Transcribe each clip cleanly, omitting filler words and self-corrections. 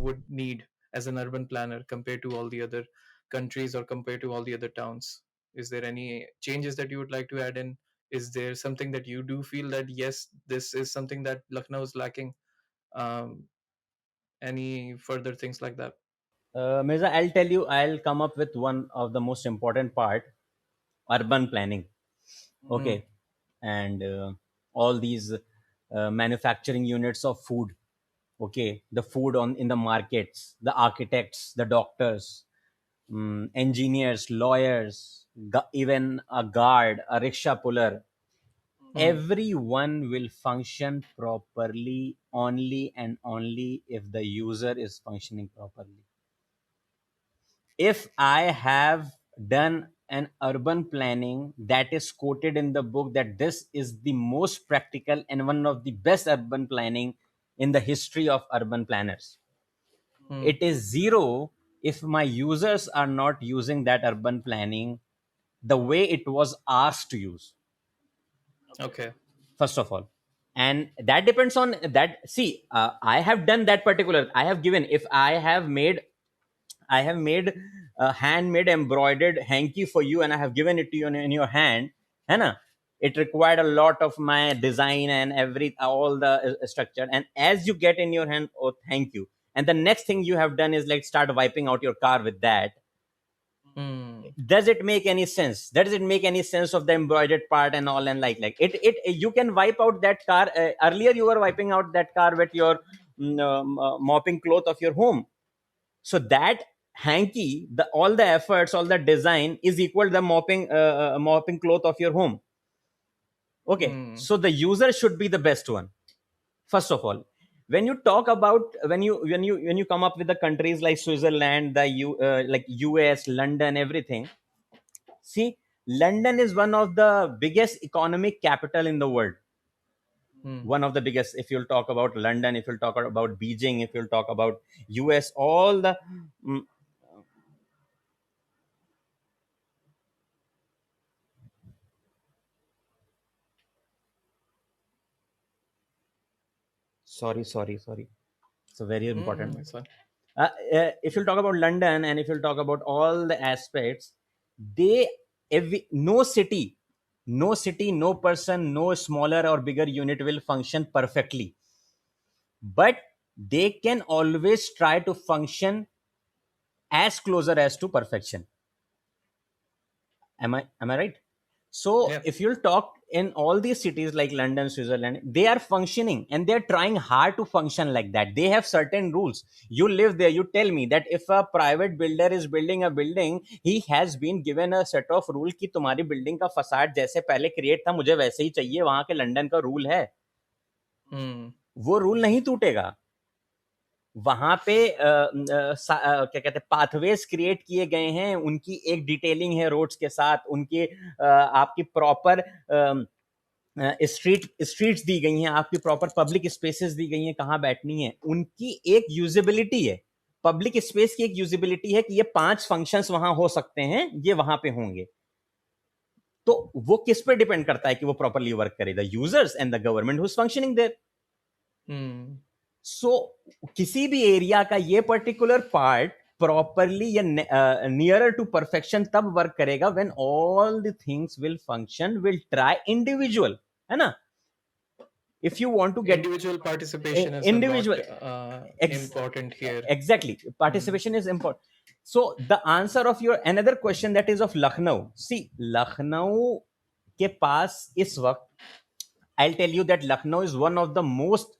would need as an urban planner compared to all the other countries or compared to all the other towns? Is there any changes that you would like to add in? Is there something that you do feel that yes, this is something that Lucknow is lacking? um, any further things like that? Mirza, I'll tell you, I'll come up with one of the most important part: urban planning. Mm, Okay. And all these manufacturing units of food. Okay, the food on in the markets, the architects, the doctors, engineers, lawyers, even a guard, a rickshaw puller, mm, everyone will function properly only and only if the user is functioning properly. If I have done an urban planning that is quoted in the book that this is the most practical and one of the best urban planning in the history of urban planners, mm, it is zero if my users are not using that urban planning the way it was asked to use, okay. first of all. And that depends on that. See, I have done that particular, I have given, if I have made a handmade embroidered hanky for you and I have given it to you in your hand, है ना? It required a lot of my design and all the structure. And as you get in your hand, oh, thank you. And the next thing you have done is like start wiping out your car with that. Mm, Does it make any sense? Does it make any sense of the embroidered part and all? And like it you can wipe out that car. Earlier you were wiping out that car with your mopping cloth of your home. So that hanky, the all the efforts, all the design is equal to the mopping cloth of your home. Okay, mm, so the user should be the best one, first of all. When you talk about, when you come up with the countries like Switzerland, like US, London, everything. See, London is one of the biggest economic capital in the world. mm. One of the biggest. If you'll talk about London, if you'll talk about Beijing, if you'll talk about US, all the mm, sorry. It's a very important. It's fine. If you'll talk about London and if you'll talk about all the aspects, they no city, no person, no smaller or bigger unit will function perfectly, but they can always try to function as closer as to perfection. Am I right? So Yeah. if you'll talk in all these cities like London, Switzerland, they are functioning and they're trying hard to function like that. They have certain rules. You live there, you tell me that if a private builder is building a building, he has been given a set of rule कि तुम्हारी building का facade जैसे पहले create था मुझे वैसे ही चाहिए, वहां के लंदन का रूल है, Mm, वो रूल नहीं टूटेगा. वहां पे क्या कहते हैं, पाथवेज क्रिएट किए गए हैं, उनकी एक डिटेलिंग है रोड्स के साथ, उनकी आपकी प्रॉपर स्ट्रीट्स दी गई हैं, आपकी प्रॉपर पब्लिक स्पेसेस दी गई हैं कहाँ बैठनी है, उनकी एक यूजिबिलिटी है. पब्लिक स्पेस की एक यूजिबिलिटी है कि ये 5 फंक्शंस वहां हो सकते हैं, ये वहां पे होंगे. तो वो किस पे डिपेंड करता है कि वो प्रॉपरली वर्क करे? The users and the government who is functioning there. mm. So किसी भी एरिया का ये पर्टिकुलर पार्ट प्रॉपरली या नियरर टू परफेक्शन तब वर्क करेगा when all the things will function, will try individual, है ना? If you want to get Individual participation is a lot individual, important here. exactly, Mm, participation is important. So the answer of your another question, that is of Lucknow. See, Lucknow के पास इस वक्त, I'll tell you that Lucknow is one of the most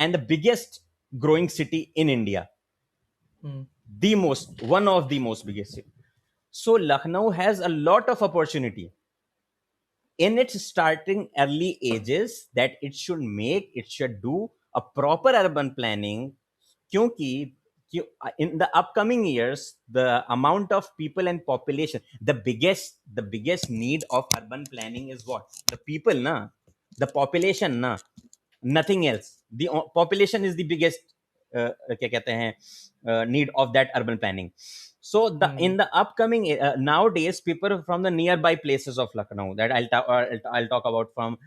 and the biggest growing city in India. mm, One of the most biggest city. So Lucknow has a lot of opportunity in its starting early ages, that it should do a proper urban planning. क्योंकि in the upcoming years, the amount of people and population, the biggest need of urban planning is what? The people, na? The population, na? Nothing else. The population is the biggest क्या कहते हैं, need of that urban planning. So the mm, in the upcoming nowadays, people from the nearby places of Lucknow, that I'll talk about from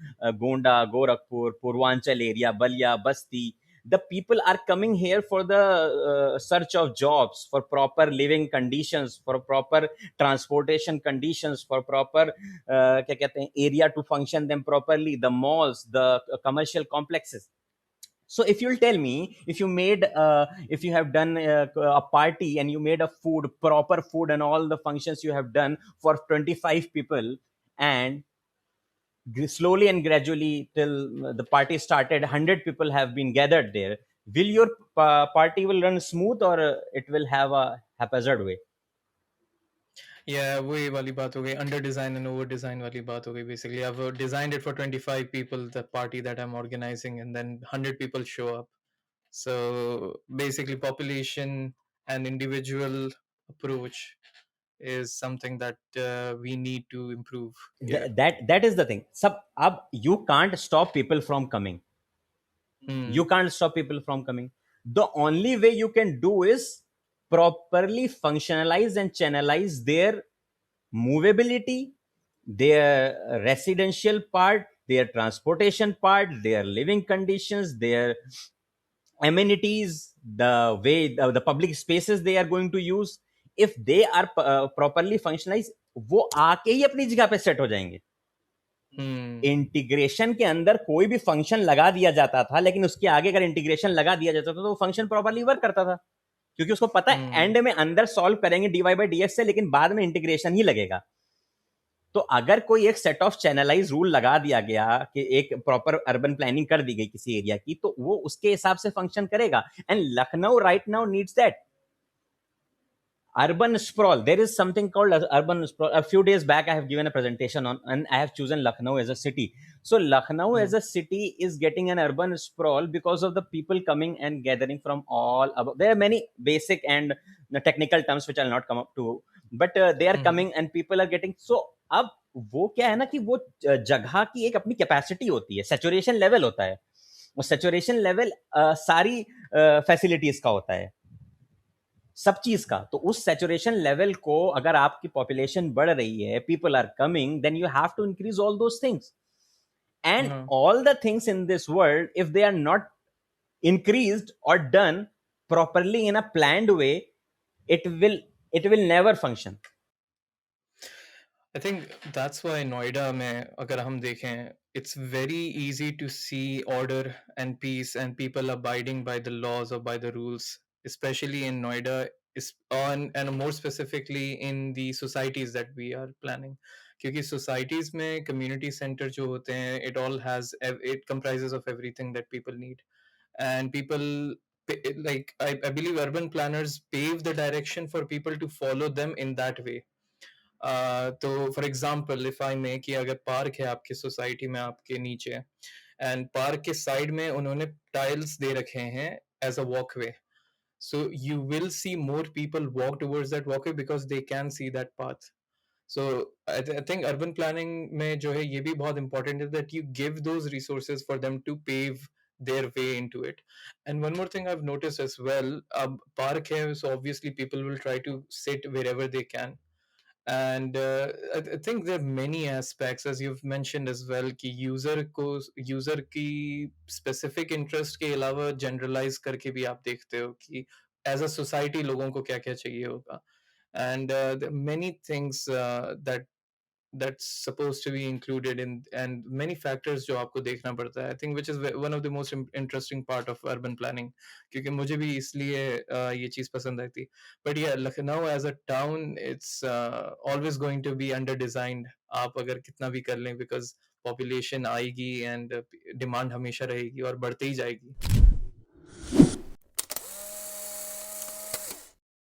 Gonda, Gorakhpur, Purvanchal area, Balya, Basti, The people are coming here for the search of jobs, for proper living conditions, for proper transportation conditions, for proper क्या कहते हैं, area to function them properly, the malls, the commercial complexes. So if you'll tell me, if you made if you have done a party and you made a food, proper food, and all the functions you have done for 25 people, and slowly and gradually till the party started 100 people have been gathered there, will your party will run smooth, or it will have a haphazard way? Yeah, वही वाली बात हो गई, under design and over design वाली बात हो गई. Basically, I've designed it for 25 people, the party that I'm organizing, and then 100 people show up. So basically, population and individual approach is something that we need to improve here. That is the thing. Sub ab you can't stop people from coming. You Hmm. can't stop people from coming. The only way you can do is properly functionalize and channelize their movability, their residential part, their transportation part, their living conditions, their amenities, the way the public spaces they are going to use. If they are properly functionalized, वो आके ही अपनी जगह पे set हो जाएंगे. Hmm. Integration के अंदर कोई भी फंक्शन लगा दिया जाता था, लेकिन उसके आगे अगर इंटीग्रेशन लगा दिया जाता था तो वो फंक्शन प्रॉपरली वर्क करता था, क्योंकि उसको पता है Hmm. एंड में अंदर सॉल्व करेंगे dy बाई dx से, लेकिन बाद में इंटीग्रेशन ही लगेगा. तो अगर कोई एक सेट ऑफ चैनलाइज रूल लगा दिया गया कि एक प्रॉपर अर्बन प्लानिंग कर दी गई किसी एरिया की, तो वो उसके हिसाब से फंक्शन करेगा. And Lucknow right now needs that. Urban sprawl, there is something called as urban sprawl. A few days back I have given a presentation on, and I have chosen Lucknow as a city. So Lucknow Hmm. as a city is getting an urban sprawl because of the people coming and gathering from all above. There are many basic and technical terms which I'll not come up to, but they are Hmm. coming and people are getting. So अब वो क्या है ना कि वो जगह की एक अपनी कैपेसिटी होती है, सेचुरेशन लेवल होता है. वो सेचुरेशन लेवल सारी फैसिलिटीज का होता है, सब चीज का. तो उस सैचुरेशन लेवल को अगर आपकी पॉपुलेशन बढ़ रही है, people are coming, then you have to increase all those things. And हाँ. All the things in this world, if they are not increased or done properly in a planned way, it will it will never function. I think that's why Noida में अगर हम देखें, it's very easy to see order and peace and people abiding by the laws or by the rules, especially in Noida, is on and more specifically in the societies that we are planning. क्योंकि societies में community center जो होते हैं, it comprises of everything that people need, and people like I believe urban planners pave the direction for people to follow them in that way. तो for example if I मे कि अगर park है आपकी society में आपके नीचे, and park के side में उन्होंने टाइल्स दे रखे हैं as a walkway, so you will see more people walk towards that walkway because they can see that path. So I think urban planning में जो है ये भी बहुत important है that you give those resources for them to pave their way into it. And one more thing I've noticed as well, अब park है so obviously people will try to sit wherever they can. And I think there are many aspects as you've mentioned as well कि user की specific interest के अलावा generalise करके भी आप देखते हो कि एज अ सोसाइटी लोगों को क्या क्या चाहिए होगा. And there are many things that's supposed to be included in, and many factors जो आपको देखना पड़ता है. I think which is one of the most interesting part of urban planning, क्योंकि मुझे भी इसलिए ये चीज़ पसंद आई थी. But yeah, Lucknow as a town, it's always going to be under designed. आप अगर कितना भी कर लें, because population आएगी and demand हमेशा रहेगी और बढ़ते ही जाएगी.